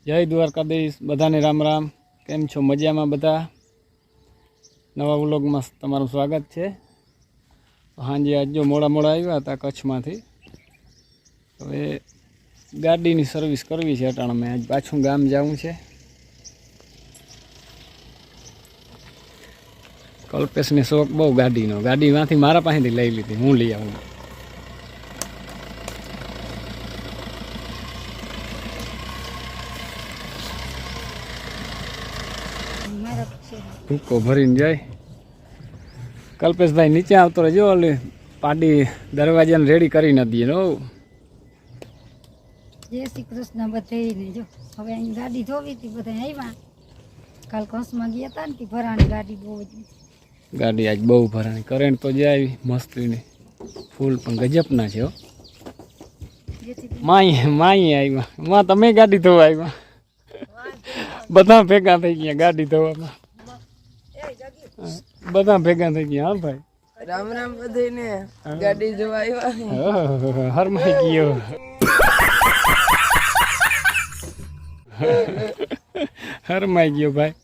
જય દ્વારકાધીશ, બધાને રામ રામ. કેમ છો? મજામાં બધા? નવા વ્લોગમાં તમારું સ્વાગત છે. સાંજે આજ જો મોડા આવ્યા હતા કચ્છમાંથી. હવે ગાડીની સર્વિસ કરવી છે અટાણા. મેં આજ પાછું ગામ જવું છે. કલ્પેશને શોખ બહુ ગાડીનો. ગાડીમાંથી મારા પાસેથી લઈ લીધી, હું લઈ આવું. ભૂકો ભરીને જાય. કલ્પેશભાઈ નીચે આવતો રહેજો. ઓલી પાડી દરવાજાને રેડી કરી નથી દઈએ. જય શ્રી કૃષ્ણ બધાને. જો હવે અહીં ગાડી ધોવી હતી, બધા આવ્યા. કાલ કચ્છમાં ગયા હતા ને, ભરાણી ગાડી બહુ જ. ગાડી આજ બહુ ભરાણી. કરેન્ટ તો જે આવી મસ્તીની ફૂલ પણ ગજબના છે. માઈ આવ્યા. માં તમે ગાડી ધોવા આવ્યા? બધા ભેગા થઈ ગયા ગાડી ધોવામાં. બધા ભેગા થઈ ગયા. હા ભાઈ, રામ રામ બધાને. ગાડી જોવા આવ્યા. હરમાઈ ગયો. હરમાઈ ગયો ભાઈ.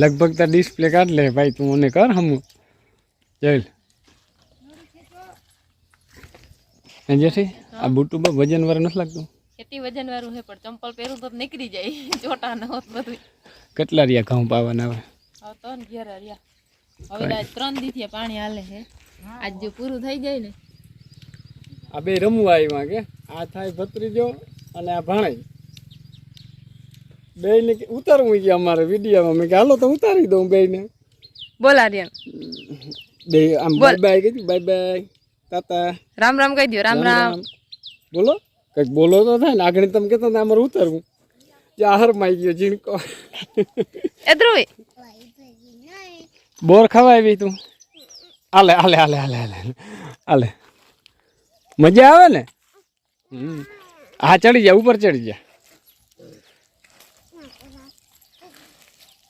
લગભગ તો ડિસ્પ્લે કાઢ લે ભાઈ. તું મને કર હમું. ચાલ જેથી આ બુટું બહુ વજન વાળું નથી લાગતું? કેટલી વજન વાળું છે, પણ ચંપલ પહેરું તો નીકળી જાય. ચોટા ન હોત બધું. કેટલા રહ્યા ઘઉં પાવાના? હવે તો ઘેર રહ્યા. હવે 3 દિવસથી પાણી હાલે છે. આજ જો પૂરું થઈ જાય ને. આ બે રમવા આવ્યા કે આ થાય ભત્રીજો અને આ ભાણે બે ને ઉતારવું ગયા અમારે વિડીયોમાં. મેં કે હાલો તો ઉતારી દઉં બે ને. બોલા રિયન બે આમ બાય બાય કીધું. બાય બાય તાતા રામ રામ કહી દો. રામ રામ બોલો. કંઈક બોલો તો થાય ને. આગળ તમે કહેતા હતા અમારે ઉતારવું. જાહર માં ગયો ઝીણકો. એ ધ્રુવી બોર ખવાય તું? હાલે હાલે હાલે હાલે હાલે હાલે. મજા આવે ને? હા ચડી જા, ઉપર ચડી જા.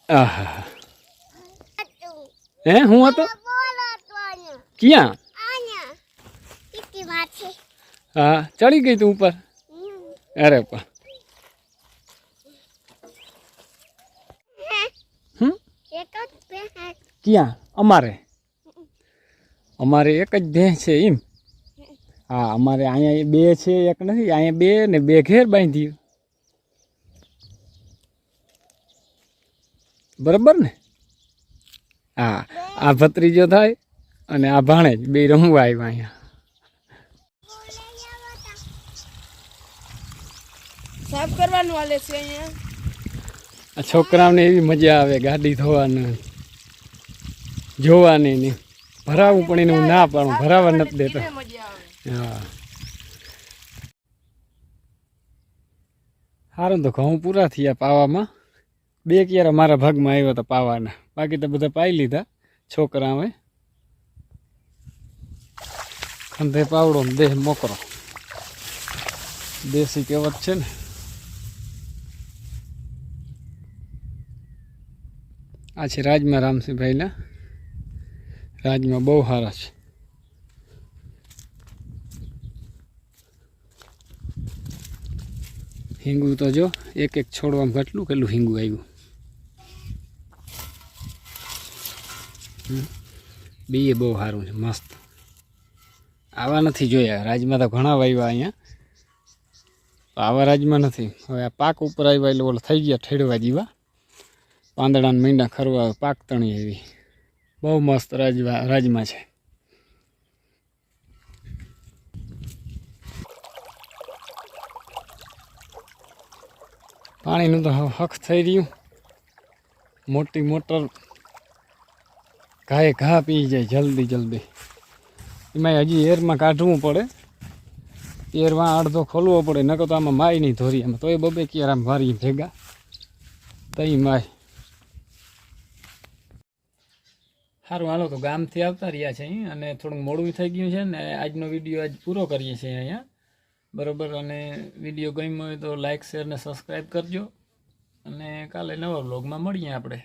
આહા હે હું હતો ક્યાં? હા ચડી ગઈ તું ઉપર? અરે પણ ક્યાં? અમારે એક જ ભેંસ છે એમ? હા અમારે અહીંયા બે છે, એક નથી. અહીંયા બે ને બે ઘેર બાંધી. બરાબર ને? હા આ ભત્રીજો થાય અને આ ભાણે જ બે રમવા આવ્યા અહીંયા. સાફ કરવાનું હાલે છે અહીંયા. આ છોકરાઓને એવી મજા આવે ગાડી ધોવાની, જોવાની ને ભરાવું. પણ એને હું ના પાડું, ભરાવા નથી દેતો. હા સારું તો ઘઉં પૂરા થયા પાવામાં. 2 ક્યારે મારા ભાગમાં આવ્યા હતા પાવાના. બાકી તો બધા પાઈ લીધા છોકરાઓએ. ખંધે પાવડો ને દેહ મોકરો, દેશી કહેવત છે ને. આ છે રાજમાં રામસિંહભાઈના. રાજમાં બહુ સારા છે. હિંગુ તો જો એક એક છોડવામાં કેટલું હિંગુ આવ્યું. બીએ બહુ સારું છે, મસ્ત. આવા નથી જોયા રાજમાં. તો ઘણા વાવ્યા અહીંયા, આવા રાજમાં નથી. હવે આ પાક ઉપર આવ્યા એટલે ઓલા થઈ ગયા ઠેડવા જેવા. પાંદડાને મીંડા ખરવા પાક તણી એવી. બહુ મસ્ત રાજમાં છે. પાણીનું તો હક થઈ રહ્યું. મોટી મોટર ઘાએ ઘા પી જાય જલ્દી જલ્દી. એમાં હજી એરમાં કાઢવું પડે. એરમાં અડધો ખોલવો પડે, નકર તો આમાં માય નહીં ધોરી. આમાં તો એ બબે ક્યારે આમ વારી ભેગા તઈ માય. સારું હાલો તો ગામથી આવતા રહ્યા છે અહીં, અને થોડુંક મોડું થઈ ગયું છે ને. આજનો વિડીયો આજ પૂરો કરીએ છીએ અહીંયા. બરાબર. અને વિડીયો ગમ્યો હોય તો લાઇક, શેર ને સબસ્ક્રાઈબ કરજો. અને કાલે નવા વ્લોગમાં મળીએ આપણે.